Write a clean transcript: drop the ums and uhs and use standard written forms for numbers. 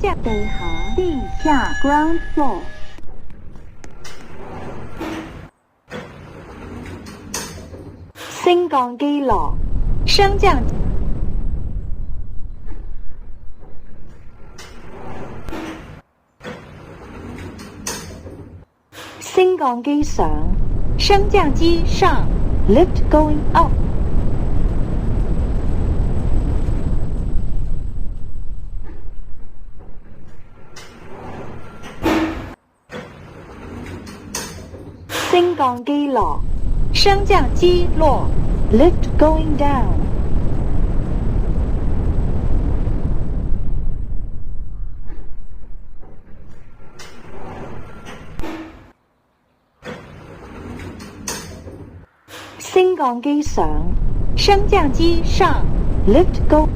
降地下地下 ground floor 升降機樓升降升降機上升降機上 lift going up 升降機落升降機落 lift going down 升降機上升降機上 lift go